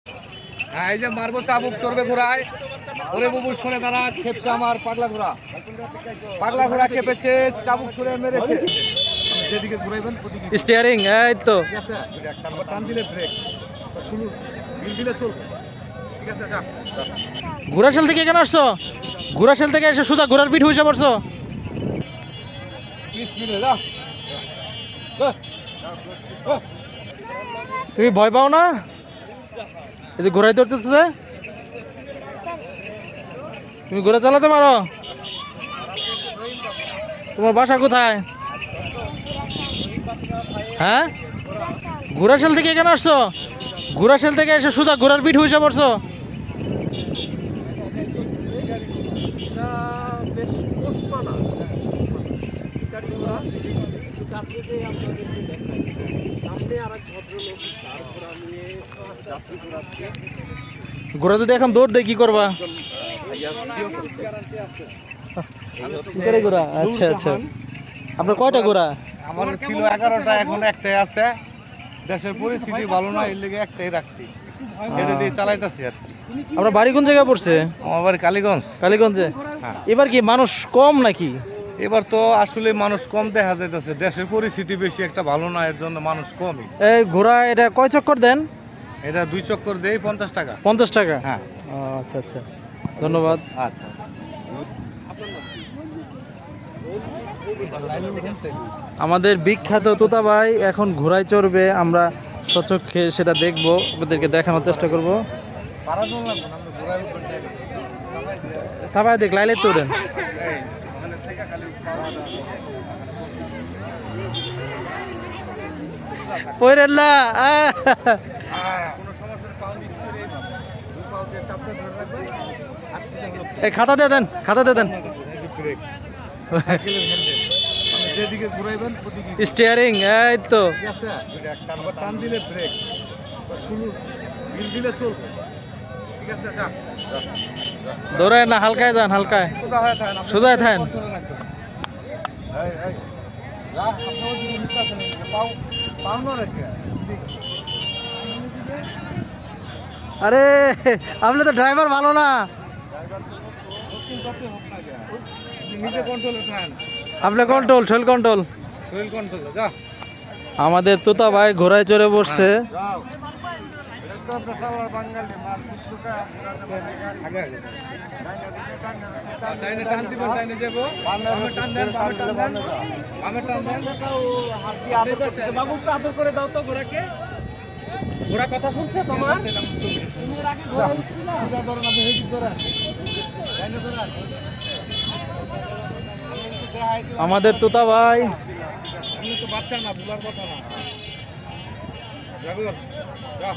হ্যাঁ, এই যে মারবো চাবুক চড়বে ঘোড়ায়। ওরে বুবু শুনে তারা খেপছে আমার পাগলা ঘোড়া। পাগলা ঘোড়া খেপেছে, চাবুক ছুড়ে মেরেছে। যেদিকে ঘুরাইবেন ওদিকে স্টিয়ারিং এই তো ঠিক আছে। টান দিলে ব্রেক, শুনুন দিলে চল। ঠিক আছে, যা। ঘোড়াশাল থেকে কেন আসছো? ঘোড়াশাল থেকে এসে সোজা ঘোড়ার পিঠ হইসা পড়ছো? প্লিজ মিলে যা। তুমি ভয় পাও না? এই যে ঘোড়ায় ধরতেছে, তুমি ঘোড়া চালাতে পারো? তোমার বাসা কোথায়? হ্যাঁ, ঘোড়াশাল থেকে কেন আসছো? ঘোড়াশাল থেকে এসে সোজা ঘোড়ার পিঠ হইসা পড়ছো? ঘোড়া যদি এখন দৌড় দেয় কি করবা? ঘোড়া, আচ্ছা আচ্ছা। আপনার কয়টা ঘোড়া? আমার ছিল 11টা, এখন একটাই আছে। দেশের পরিস্থিতি ভালো না, এর লেগে একটাই রাখছি, এটা দিয়ে চালাইতেছি আর কি। আপনার বাড়ি কোন জায়গায় পড়ছে? আমার বাড়ি কালীগঞ্জ। কালীগঞ্জে। হ্যাঁ। এবার কি মানুষ কম নাকি? এবার তো আসলে মানুষ কম দেখা যাইতেছে, দেশের পরিস্থিতি বেশি একটা ভালো না, এর জন্য মানুষ কমই। এই ঘোড়া এটা কয় চক্কর দেন? এটা 2 চক্কর দেই 50 টাকা। 50 টাকা? হ্যাঁ। আচ্ছা আচ্ছা, ধন্যবাদ। আচ্ছা। আমাদের বিখ্যাত তোতা ভাই এখন ঘোড়ায় চড়বে, আমরা সচক্ষে সেটা দেখবো, ওদেরকে দেখানোর চেষ্টা করব। সবাই দেখ লাইলে তো উঠেন। পয়রেল্লা এই খাতা দিয়ে দেন, খাতা দিয়ে দেন। যেদিকে ঘুরাইবেন ওদিকে স্টিয়ারিং এই তো ঠিক আছে। টান দিলে ব্রেক, শুনুন দিলে চল। ঠিক আছে, যা। দৌড়ায় না, হালকায় যান, হালকায় সোজা হয়ে থাকেন, সোজায় থাকেন। আরে আপনি তো ড্রাইভার ভালো না, নিজে কন্ট্রোলে থাকেন, আপনি কন্ট্রোল, শরীর কন্ট্রোল। শরীর কন্ট্রোল, যা। আমাদের তোতা ভাই ঘোড়ায় চড়ে বসছে। যাও। এটা তো আপনার সবার বাঙালি মাছ পুষ্পকা আগে আগে টাইনে টান দিবেন, টাইনে যাবো। আমি টান দেন, আমি টান দেন, আমি টান দেন। বাবু আদর করে দাও তো ঘোড়াকে। ঘোড়া কথা শুনছে তোমার? সোজা ধরেন, আপনি হেঁটে ধরেন, টাইনে ধরেন। আমাদের তোতা ভাই আপনি তো বাচ্চা না, ভুলার কথা না। ড্রাইভার, যা।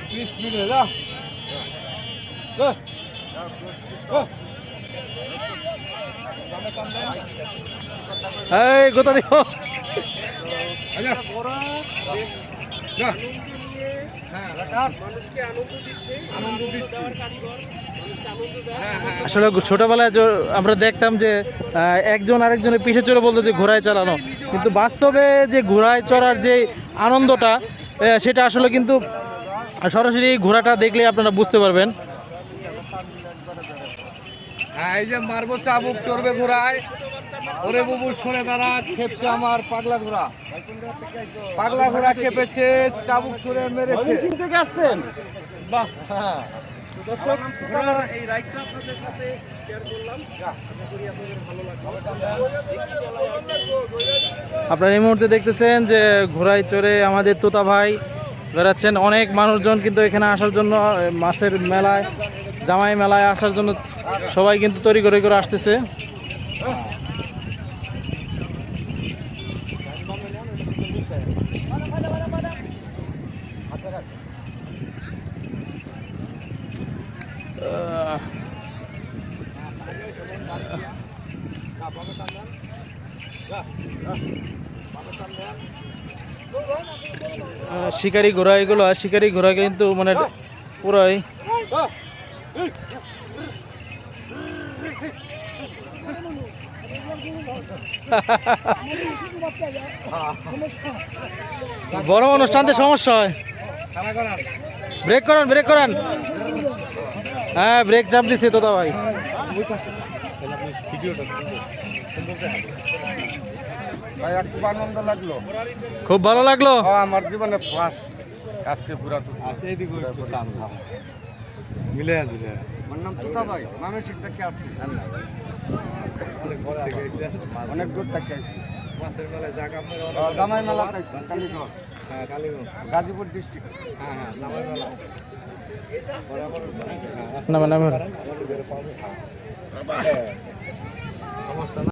প্লিজ মিলে যা। এই গোতা দিও। আসলে ছোটবেলায় আমরা দেখতাম যে একজন আরেকজনের পিঠে চড়ে বলতো যে ঘোড়ায় চালানো, কিন্তু বাস্তবে যে ঘোড়ায় চড়ার যে আনন্দটা সেটা আসলে কিন্তু সরাসরি এই ঘোড়াটা দেখলে আপনারা বুঝতে পারবেন। হ্যাঁ, এই যে মারবো চাবুক চড়বে ঘোড়ায়। ওরে বুবু শুনে তারা খেপছে আমার পাগলা ঘোড়া। পাগলা ঘোড়া খেপেছে, চাবুক ছুড়ে মেরেছে। হ্যাঁ। এই রাইডটা আপনাদের সাথে শেয়ার করলাম। আশা করি আপনাদের ভালো লাগবে। আপনারা এই মুহূর্তে দেখতেছেন যে ঘোড়ায় চড়ে আমাদের তোতা ভাই বেড়াচ্ছেন। অনেক মানুষজন কিন্তু এখানে আসার জন্য, মাছের মেলায়, জামাই মেলায় আসার জন্য সবাই কিন্তু তৈরি করে আসতেছে। শিকারি ঘোড়া এগুলো, শিকারি ঘোড়া কিন্তু মানে পুরাই বড় অনুষ্ঠানতে সমস্যা হয়। খানা করান। ব্রেক করান, ব্রেক করান। হ্যাঁ, ব্রেক চাপ দিছে তো ভাই। ভাই খুব আনন্দ লাগলো, খুব ভালো লাগলো। আমার জীবনে ফার্স্ট আজকে ঘোরা। আচ্ছা এইদিকে একটু চান মিলে আছে। আমার নাম তোতা ভাই, মানসিক থেকে আসছি, অনেক দূর থেকে আসছি। মাছের মেলায় যাক আপনার জামাই মেলা, কালীগঞ্জ। হ্যাঁ কালীগঞ্জ, গাজীপুর ডিস্ট্রিক্ট। হ্যাঁ হ্যাঁ জামাই মেলা। নামে নামে সমস্যা না।